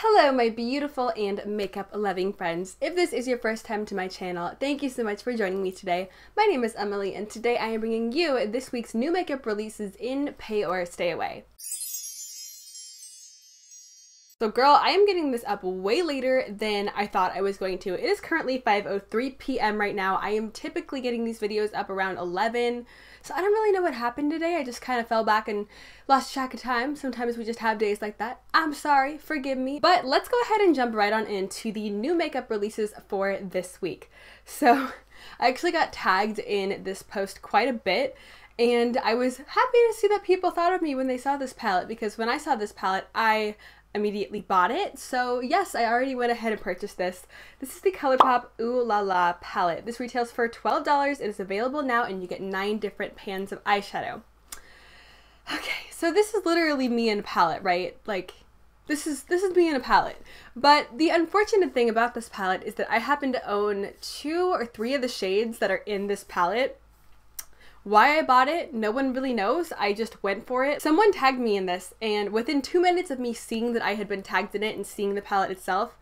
Hello my beautiful and makeup loving friends. If this is your first time to my channel, thank you so much for joining me today. My name is Emily and today I am bringing you this week's new makeup releases in Pay or Stay Away. So girl, I am getting this up way later than I thought I was going to. It is currently 5:03 p.m. right now. I am typically getting these videos up around 11. So I don't really know what happened today. I just kind of fell back and lost track of time. Sometimes we just have days like that. I'm sorry, forgive me. But let's go ahead and jump right on into the new makeup releases for this week. So I actually got tagged in this post quite a bit. And I was happy to see that people thought of me when they saw this palette, because when I saw this palette, I immediately bought it. So yes, I already went ahead and purchased this. This is the ColourPop Ooh La La palette. This retails for $12. It is available now and you get 9 different pans of eyeshadow. Okay, so this is literally me in a palette, right? Like, this is me in a palette. But the unfortunate thing about this palette is that I happen to own 2 or 3 of the shades that are in this palette. Why I bought it, no one really knows. I just went for it. Someone tagged me in this, and within 2 minutes of me seeing that I had been tagged in it and seeing the palette itself,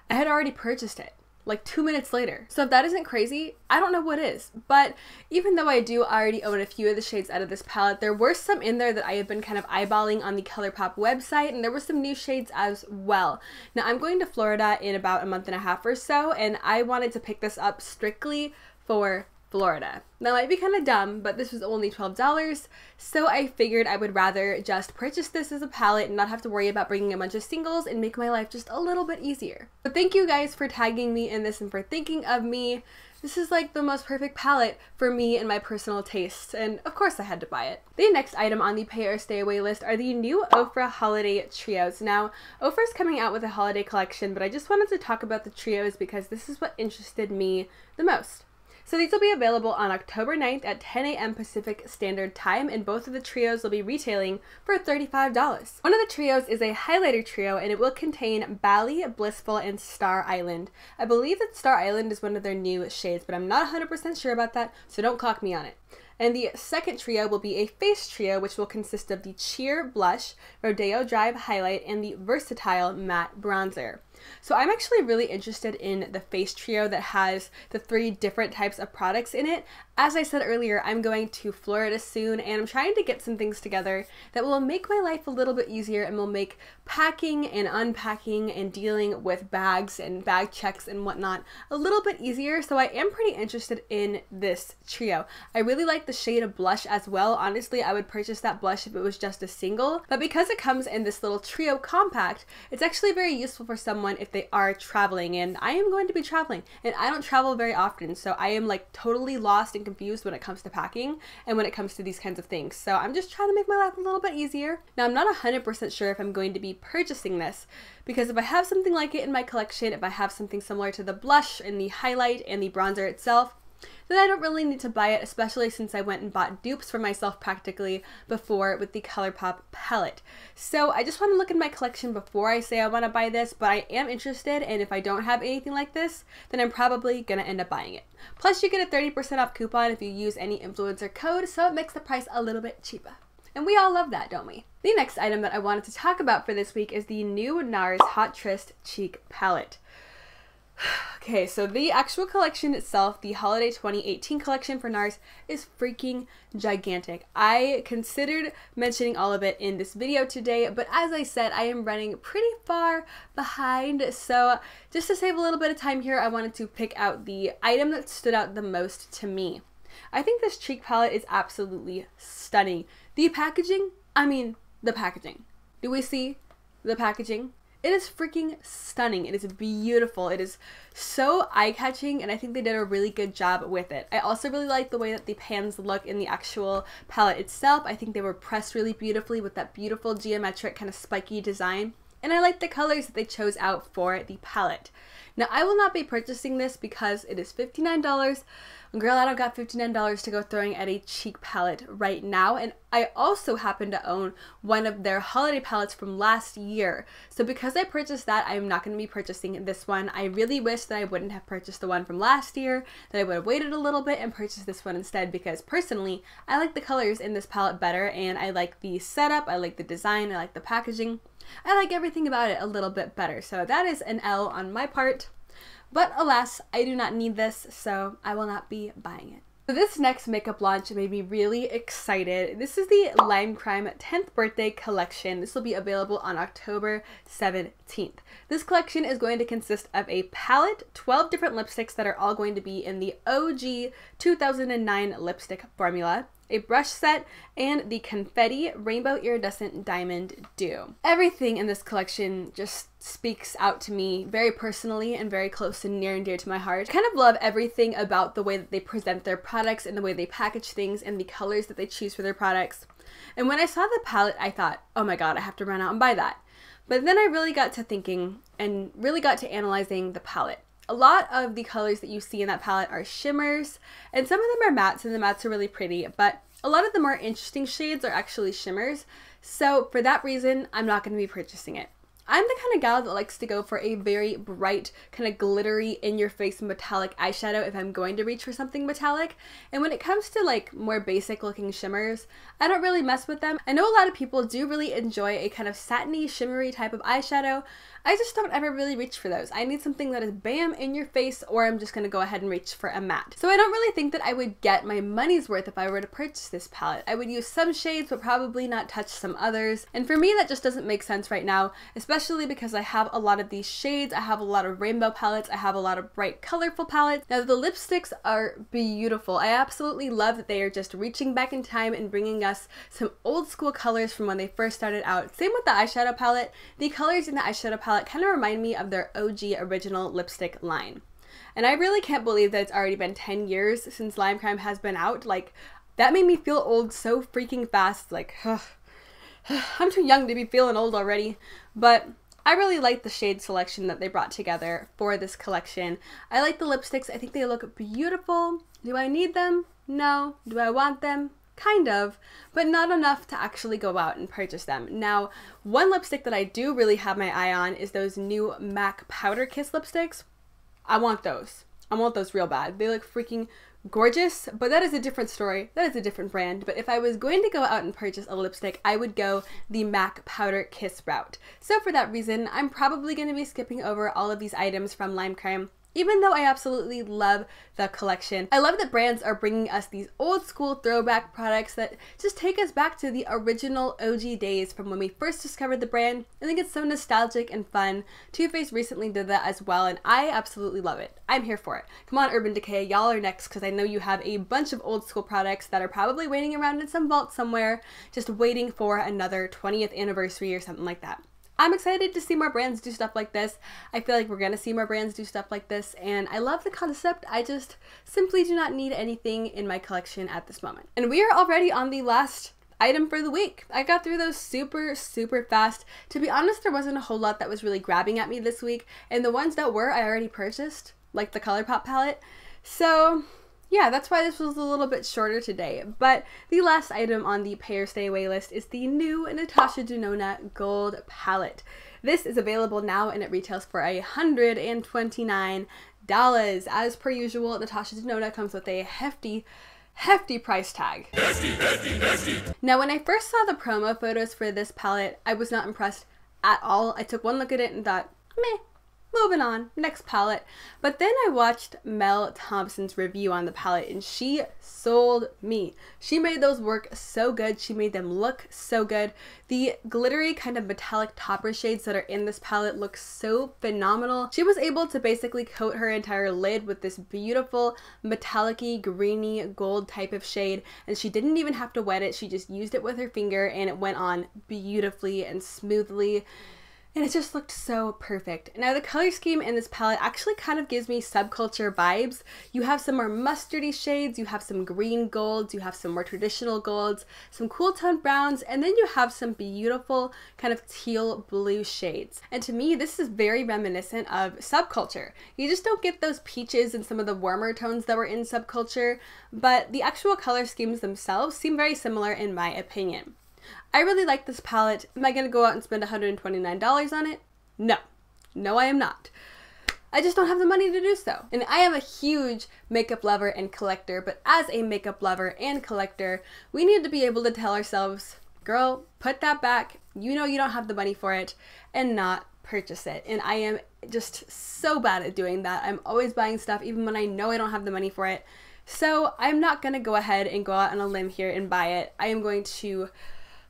I had already purchased it, like 2 minutes later. So if that isn't crazy, I don't know what is. But even though I do already own a few of the shades out of this palette, there were some in there that I have been kind of eyeballing on the ColourPop website, and there were some new shades as well. Now I'm going to Florida in about a month and a half or so, and I wanted to pick this up strictly for Florida. That might be kind of dumb, but this was only $12, so I figured I would rather just purchase this as a palette and not have to worry about bringing a bunch of singles and make my life just a little bit easier. But thank you guys for tagging me in this and for thinking of me. This is like the most perfect palette for me and my personal tastes, and of course I had to buy it. The next item on the Pay or Stay Away list are the new Ofra holiday trios. Now, Ofra's coming out with a holiday collection, but I just wanted to talk about the trios because this is what interested me the most. So these will be available on October 9th at 10 a.m. Pacific Standard Time, and both of the trios will be retailing for $35. One of the trios is a highlighter trio, and it will contain Bali, Blissful, and Star Island. I believe that Star Island is one of their new shades, but I'm not 100% sure about that, so don't clock me on it. And the second trio will be a face trio, which will consist of the Cheer Blush, Rodeo Drive Highlight, and the Versatile Matte Bronzer. So I'm actually really interested in the face trio that has the 3 different types of products in it. As I said earlier, I'm going to Florida soon, and I'm trying to get some things together that will make my life a little bit easier and will make packing and unpacking and dealing with bags and bag checks and whatnot a little bit easier. So I am pretty interested in this trio. I really like the shade of blush as well. Honestly, I would purchase that blush if it was just a single, but because it comes in this little trio compact, it's actually very useful for someone if they are traveling, and I am going to be traveling, and I don't travel very often, so I am like totally lost and confused when it comes to packing and when it comes to these kinds of things. So I'm just trying to make my life a little bit easier. Now I'm not 100% sure if I'm going to be purchasing this, because if I have something like it in my collection, if I have something similar to the blush and the highlight and the bronzer itself, then I don't really need to buy it, especially since I went and bought dupes for myself practically before with the ColourPop palette. So I just want to look in my collection before I say I want to buy this, but I am interested, and if I don't have anything like this, then I'm probably going to end up buying it. Plus you get a 30% off coupon if you use any influencer code, so it makes the price a little bit cheaper. And we all love that, don't we? The next item that I wanted to talk about for this week is the new Nars Hot Tryst Cheek Palette. Okay, so the actual collection itself, the Holiday 2018 collection for Nars, is freaking gigantic. I considered mentioning all of it in this video today, but as I said, I am running pretty far behind, so just to save a little bit of time here, I wanted to pick out the item that stood out the most to me. I think this cheek palette is absolutely stunning. The packaging, the packaging. Do we see the packaging? It is freaking stunning. It is beautiful. It is so eye-catching, and I think they did a really good job with it. I also really like the way that the pans look in the actual palette itself. I think they were pressed really beautifully with that beautiful geometric kind of spiky design. And I like the colors that they chose out for the palette. Now, I will not be purchasing this because it is $59. Girl, I don't got $59 to go throwing at a cheek palette right now. And I also happen to own one of their holiday palettes from last year. So because I purchased that, I am not going to be purchasing this one. I really wish that I wouldn't have purchased the one from last year, that I would have waited a little bit and purchased this one instead, because personally, I like the colors in this palette better, and I like the setup, I like the design, I like the packaging. I like everything about it a little bit better. So that is an L on my part. But alas, I do not need this, so I will not be buying it. So this next makeup launch made me really excited. This is the Lime Crime 10th birthday collection. This will be available on October 17th. This collection is going to consist of a palette, 12 different lipsticks that are all going to be in the OG 2009 lipstick formula, a brush set, and the Confetti Rainbow Iridescent Diamond Dew. Everything in this collection just speaks out to me very personally and very close and near and dear to my heart. I kind of love everything about the way that they present their products and the way they package things and the colors that they choose for their products. And when I saw the palette, I thought, oh my god, I have to run out and buy that. But then I really got to thinking and really got to analyzing the palette. A lot of the colors that you see in that palette are shimmers, and some of them are mattes, and the mattes are really pretty, but a lot of the more interesting shades are actually shimmers. So for that reason, I'm not going to be purchasing it. I'm the kind of gal that likes to go for a very bright, kind of glittery, in-your-face metallic eyeshadow if I'm going to reach for something metallic. And when it comes to like more basic looking shimmers, I don't really mess with them. I know a lot of people do really enjoy a kind of satiny, shimmery type of eyeshadow. I just don't ever really reach for those. I need something that is bam in your face, or I'm just going to go ahead and reach for a matte. So I don't really think that I would get my money's worth if I were to purchase this palette. I would use some shades, but probably not touch some others. And for me, that just doesn't make sense right now, especially because I have a lot of these shades. I have a lot of rainbow palettes. I have a lot of bright, colorful palettes. Now, the lipsticks are beautiful. I absolutely love that they are just reaching back in time and bringing us some old school colors from when they first started out. Same with the eyeshadow palette. The colors in the eyeshadow palette kind of remind me of their OG original lipstick line. And I really can't believe that it's already been 10 years since Lime Crime has been out. Like, that made me feel old so freaking fast. Like, I'm too young to be feeling old already. But I really like the shade selection that they brought together for this collection. I like the lipsticks. I think they look beautiful. Do I need them? No. Do I want them? Kind of, but not enough to actually go out and purchase them. Now, one lipstick that I do really have my eye on is those new MAC Powder Kiss lipsticks. I want those. I want those real bad. They look freaking gorgeous, but that is a different story. That is a different brand. But if I was going to go out and purchase a lipstick, I would go the MAC Powder Kiss route. So for that reason, I'm probably going to be skipping over all of these items from Lime Crime. Even though I absolutely love the collection. I love that brands are bringing us these old school throwback products that just take us back to the original OG days from when we first discovered the brand. I think it's so nostalgic and fun. Too Faced recently did that as well, and I absolutely love it. I'm here for it. Come on, Urban Decay, y'all are next, because I know you have a bunch of old school products that are probably waiting around in some vault somewhere, just waiting for another 20th anniversary or something like that. I'm excited to see more brands do stuff like this. I feel like we're going to see more brands do stuff like this, and I love the concept. I just simply do not need anything in my collection at this moment. And we are already on the last item for the week. I got through those super fast. To be honest, there wasn't a whole lot that was really grabbing at me this week, and the ones that were, I already purchased, like the ColourPop palette. So yeah, that's why this was a little bit shorter today. But the last item on the pay or stay away list is the new Natasha Denona Gold Palette. This is available now and it retails for $129. As per usual, Natasha Denona comes with a hefty price tag. Hefty. Now, when I first saw the promo photos for this palette, I was not impressed at all. I took one look at it and thought, meh. Moving on, next palette. But then I watched Mel Thompson's review on the palette and she sold me. She made those work so good. She made them look so good. The glittery kind of metallic topper shades that are in this palette look so phenomenal. She was able to basically coat her entire lid with this beautiful metallic-y, greeny gold type of shade, and she didn't even have to wet it. She just used it with her finger and it went on beautifully and smoothly. And it just looked so perfect. Now the color scheme in this palette actually kind of gives me subculture vibes. You have some more mustardy shades, you have some green golds, you have some more traditional golds, some cool toned browns, and then you have some beautiful kind of teal blue shades. And to me, this is very reminiscent of subculture. You just don't get those peaches and some of the warmer tones that were in subculture, but the actual color schemes themselves seem very similar in my opinion. I really like this palette. Am I going to go out and spend $129 on it? No. No, I am not. I just don't have the money to do so. And I am a huge makeup lover and collector, but as a makeup lover and collector, we need to be able to tell ourselves, girl, put that back. You know you don't have the money for it, and not purchase it. And I am just so bad at doing that. I'm always buying stuff even when I know I don't have the money for it. So I'm not gonna go ahead and go out on a limb here and buy it. I am going to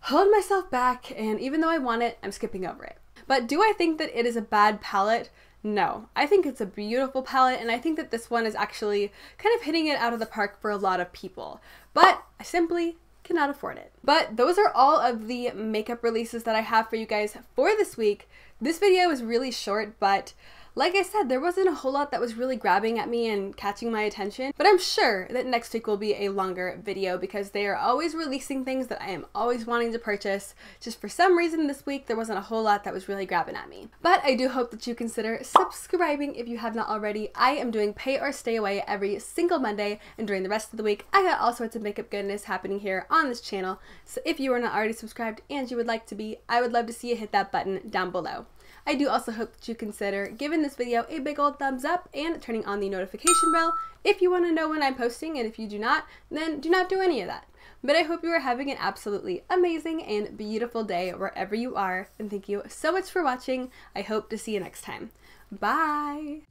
hold myself back, and even though I want it, I'm skipping over it. But do I think that it is a bad palette? No. I think it's a beautiful palette, and I think that this one is actually kind of hitting it out of the park for a lot of people. But I simply cannot afford it. But those are all of the makeup releases that I have for you guys for this week. This video is really short, but like I said, there wasn't a whole lot that was really grabbing at me and catching my attention, but I'm sure that next week will be a longer video because they are always releasing things that I am always wanting to purchase. Just for some reason this week, there wasn't a whole lot that was really grabbing at me. But I do hope that you consider subscribing if you have not already. I am doing pay or stay away every single Monday, and during the rest of the week, I got all sorts of makeup goodness happening here on this channel. So if you are not already subscribed and you would like to be, I would love to see you hit that button down below. I do also hope that you consider giving this video a big old thumbs up and turning on the notification bell if you want to know when I'm posting, and if you do not, then do not do any of that. But I hope you are having an absolutely amazing and beautiful day wherever you are, and thank you so much for watching. I hope to see you next time. Bye!